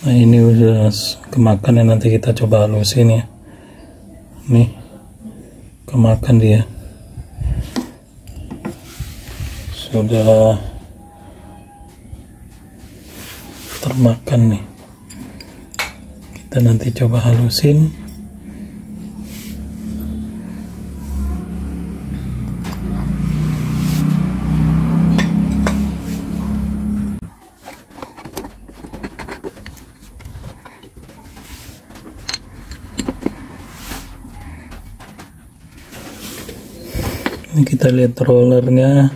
Nah ini udah kemakan ya, nanti kita coba halusin ya. Nih kemakan dia, sudah termakan nih. Kita nanti coba halusin. Ini kita lihat rollernya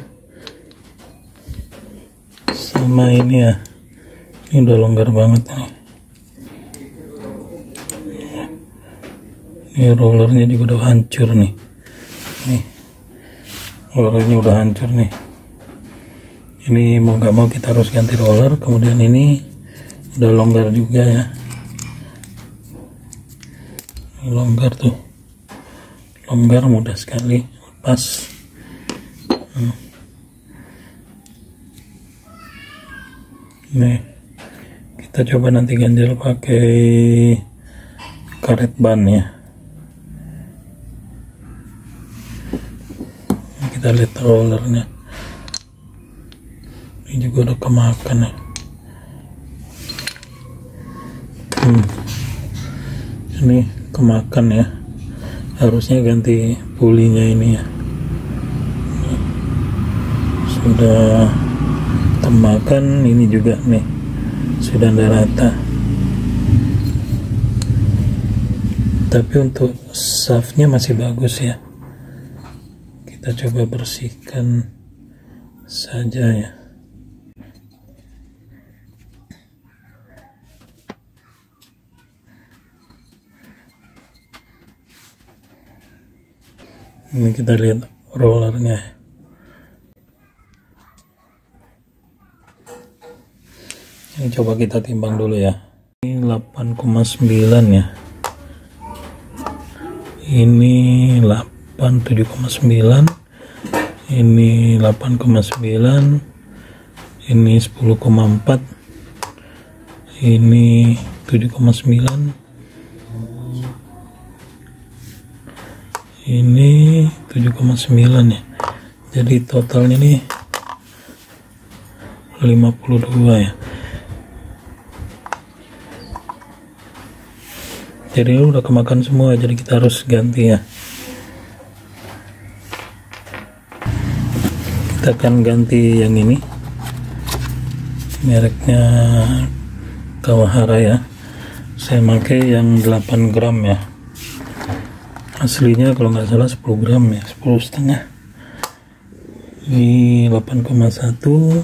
sama ini ya, ini udah longgar banget nih. Ini rollernya juga udah hancur nih. Nih rollernya udah hancur nih. Ini mau nggak mau kita harus ganti roller. Kemudian ini udah longgar juga ya, ini longgar tuh, longgar mudah sekali lepas. Nih kita coba nanti ganjel pakai karet ban ya. Kita lihat rollernya, ini juga udah kemakan ya. Ini kemakan ya, harusnya ganti pulinya ini ya. Sudah kemakan, ini juga nih sudah rata. Tapi untuk shaftnya masih bagus ya. Kita coba bersihkan saja ya. Ini kita lihat rollernya. Ini coba kita timbang dulu ya. Ini 8,9 ya. Ini 7,9. Ini 8,9. Ini 10,4. Ini 7,9. Ini 7,9 ya. Jadi totalnya nih 52 ya. Jadi ini udah kemakan semua, jadi kita harus ganti ya. Kita akan ganti yang ini, mereknya Kawahara ya. Saya pakai yang 8 gram ya. Aslinya kalau nggak salah 10 gram ya, 10,5. Ini 8,1.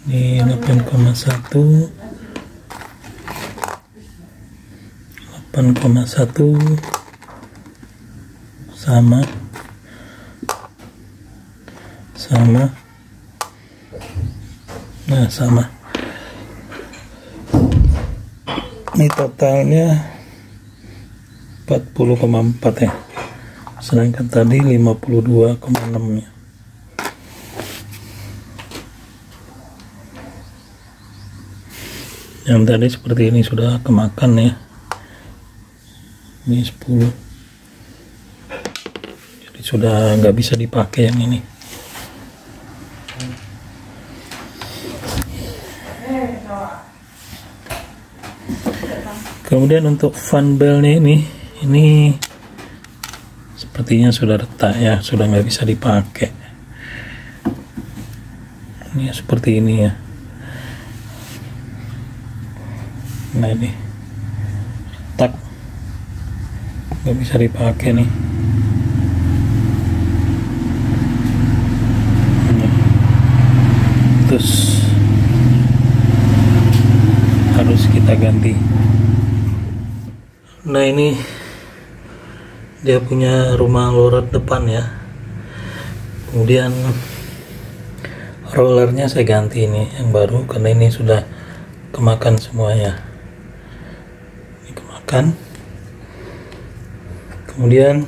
Ini 8,1, 8,1 sama. Nah sama. Ini totalnya 40,4 ya. Sedangkan tadi 52,6 ya. Yang tadi seperti ini sudah kemakan ya. Ini 10. Jadi sudah nggak bisa dipakai yang ini. Kemudian untuk fan belnya ini sepertinya sudah retak ya, sudah nggak bisa dipakai. Ini seperti ini ya. Nah ini tak nggak bisa dipakai nih. Terus harus kita ganti. Nah ini dia punya rumah lorot depan ya. Kemudian rollernya saya ganti ini yang baru karena ini sudah kemakan semuanya. Kan kemudian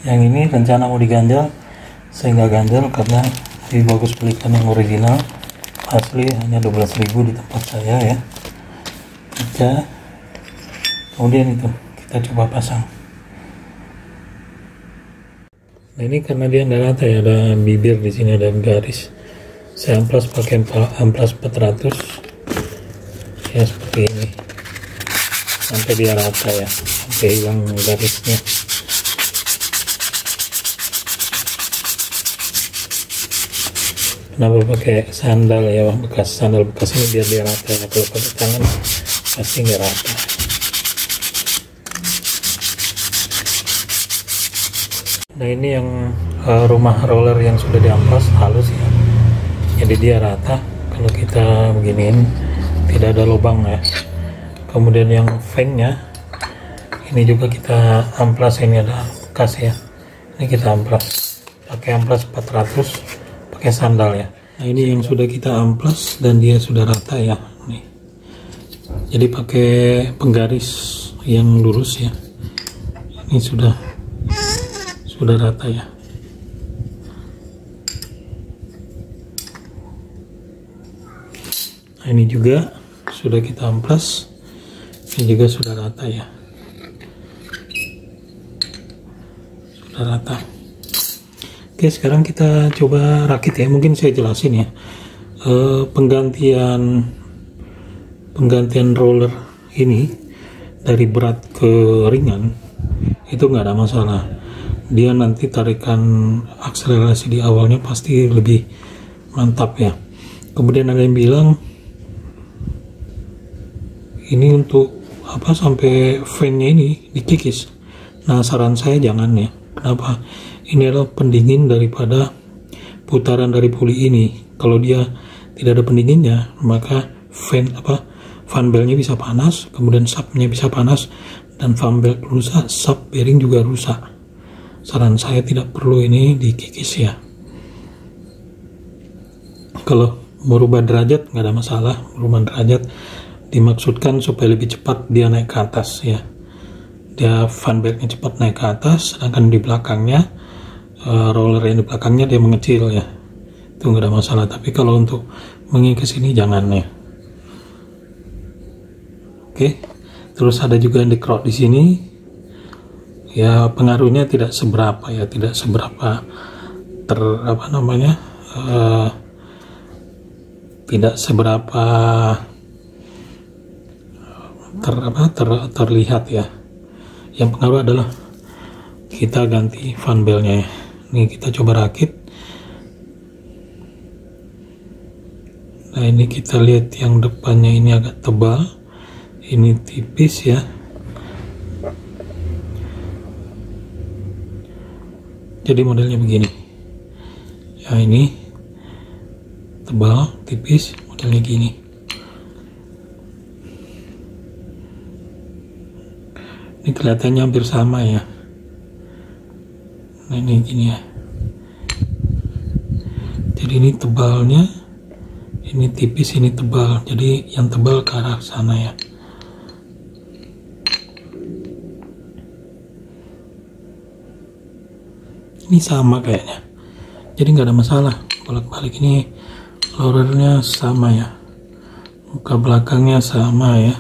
Yang ini rencana mau diganjel, saya nggak ganjel karena lebih bagus belikan yang original asli, hanya 12.000 di tempat saya ya. Kemudian itu kita coba pasang. Nah ini karena dia nggak rata ya, ada bibir di sini, ada garis. Saya amplas pakai amplas 400 ya, seperti ini sampai dia rata ya, sampai hilang garisnya. Kenapa pakai sandal ya, sandal bekas ini biar dia rata ya, kalau pakai tangan pasti nggak rata. Nah ini yang rumah roller yang sudah diamplas halus ya, jadi dia rata. Kalau kita beginiin tidak ada lubang ya. Kemudian yang fangnya ini juga kita amplas, ini ada bekas ya, ini kita amplas pakai amplas 400 pakai sandal ya. Nah ini yang sudah kita amplas dan dia sudah rata ya nih. Jadi pakai penggaris yang lurus ya, ini sudah rata ya. Nah ini juga sudah kita amplas, ini juga sudah rata ya, sudah rata. Oke, sekarang kita coba rakit ya. Mungkin saya jelasin ya, penggantian roller ini dari berat ke ringan itu nggak ada masalah. Dia nanti tarikan akselerasi di awalnya pasti lebih mantap ya. Kemudian ada yang bilang ini untuk apa, sampai fan-nya ini dikikis. Nah saran saya jangan ya. Kenapa? Ini adalah pendingin daripada putaran dari puli ini. Kalau dia tidak ada pendinginnya, maka fan belt-nya bisa panas, kemudian sub-nya bisa panas, dan fan belt rusak, sub bearing juga rusak. Saran saya tidak perlu ini dikikis ya. Kalau merubah derajat nggak ada masalah. Merubah derajat dimaksudkan supaya lebih cepat dia naik ke atas ya. Dia fan beltnya cepat naik ke atas, sedangkan di belakangnya roller yang di belakangnya dia mengecil ya. Itu nggak ada masalah. Tapi kalau untuk mengikis ini jangan ya. Oke. Terus ada juga yang dikrok di sini. Ya pengaruhnya tidak seberapa ya, tidak seberapa tidak seberapa terlihat ya. Yang pengaruh adalah kita ganti fan beltnya ya. Ini kita coba rakit. Nah ini kita lihat yang depannya ini agak tebal, ini tipis ya. Jadi modelnya begini ya, ini tebal tipis, modelnya gini. Ini kelihatannya hampir sama ya. Nah ini gini ya, jadi ini tebalnya, ini tipis, ini tebal. Jadi yang tebal ke arah sana ya. Ini sama kayaknya, jadi nggak ada masalah. Bolak-balik ini rollernya sama ya, muka belakangnya sama ya,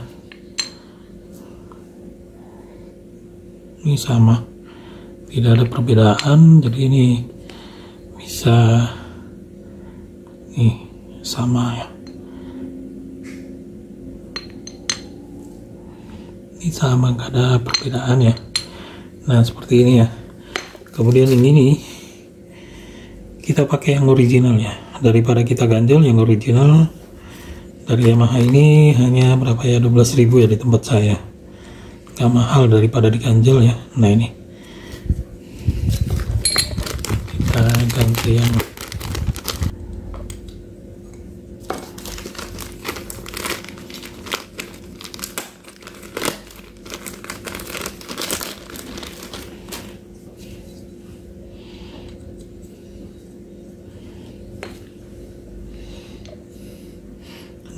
ini sama, tidak ada perbedaan. Jadi ini bisa nih sama ya, ini sama, nggak ada perbedaan ya. Nah seperti ini ya. Kemudian yang ini kita pakai yang original ya, daripada kita ganjel. Yang original dari Yamaha ini hanya berapa ya, 12.000 ya di tempat saya, gak mahal daripada diganjel ya. Nah ini kita ganti yang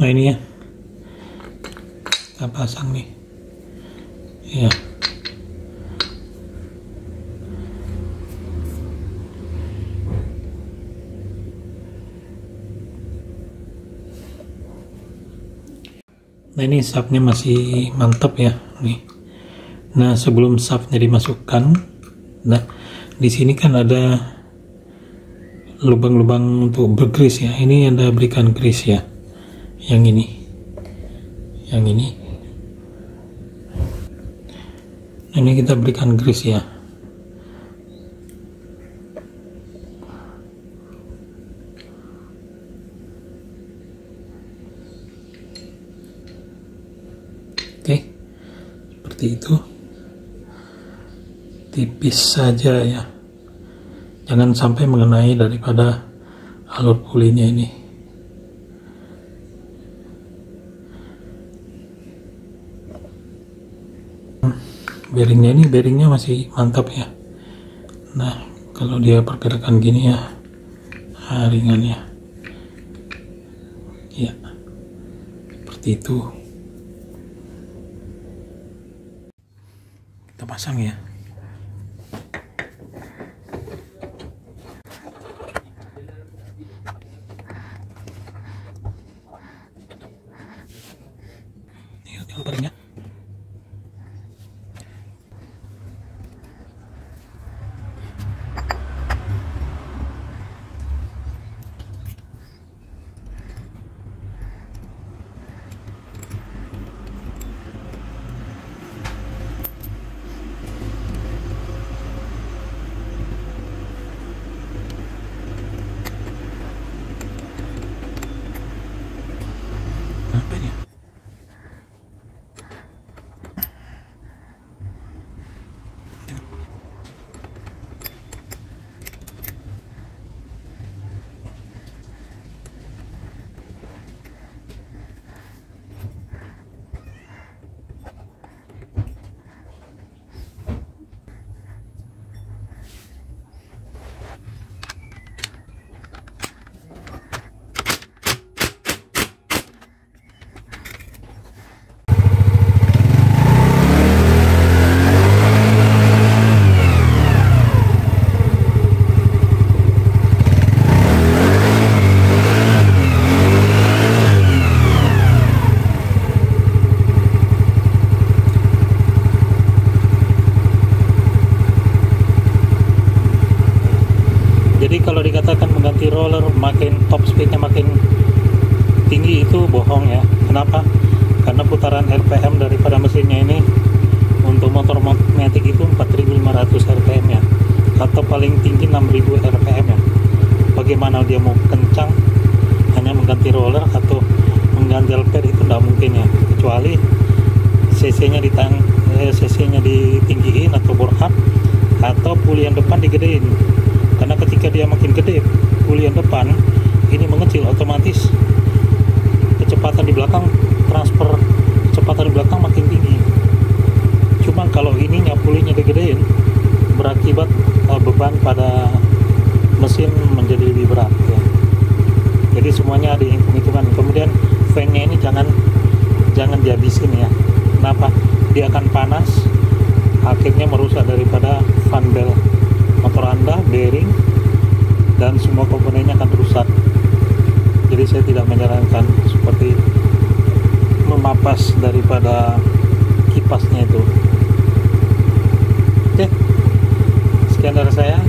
nah ini ya, kita pasang nih ya. Nah, ini sapnya masih mantap ya nih. Nah, sebelum sapnya dimasukkan, nah di sini kan ada lubang-lubang untuk bergris ya. Ini Anda berikan gris ya, yang ini, nah, ini kita berikan gris ya. Oke, seperti itu, tipis saja ya, jangan sampai mengenai daripada alur pulinya ini. Bearingnya masih mantap ya. Nah, kalau dia pergerakan gini ya, ringan ya, ya seperti itu. Kita pasang ya. Ini gambarnya. Apa ini? Jadi kalau dikatakan mengganti roller makin top speednya makin tinggi, itu bohong ya. Kenapa? Karena putaran RPM daripada mesinnya ini untuk motor matic itu 4500 RPM ya, atau paling tinggi 6000 RPM ya. Bagaimana dia mau kencang hanya mengganti roller atau mengganti alper, itu tidak mungkin ya, kecuali cc-nya ditinggiin atau bore up, atau pulian depan digedein. Karena ketika dia makin gede pulian depan ini mengecil, otomatis kecepatan di belakang, transfer kecepatan di belakang makin tinggi. Cuma kalau ininya pulinya digedein, berakibat beban pada mesin menjadi lebih berat ya. Jadi semuanya ada hitung-hitungan. Kemudian fan-nya ini jangan dihabisin ya. Kenapa? Dia akan panas, akhirnya merusak daripada fan belt motor Anda, bearing, dan semua komponennya akan rusak. Jadi saya tidak menyarankan seperti memapas daripada kipasnya itu. Oke, sekian dari saya.